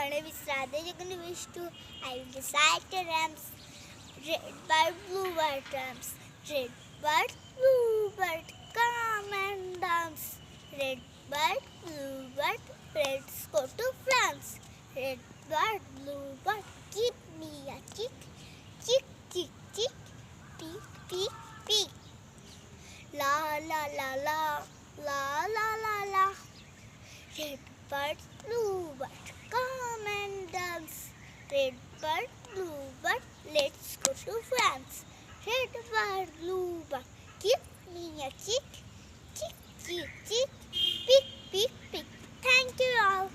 My name is Radha Mistu. I will recite the rhymes. Red bird, blue bird rhymes. Red bird, blue bird, come and dance. Red bird, blue bird, let's go to France. Red bird, blue bird, give me a chick. Chick, chick, chick, peek, peek, peek. La la la la, la la la la. Red bird, blue bird, come and dance. Red bird, blue bird, let's go to France. Red bird, blue bird, give me a chick. Chick, chick, chick, pick, pick, pick. Thank you all.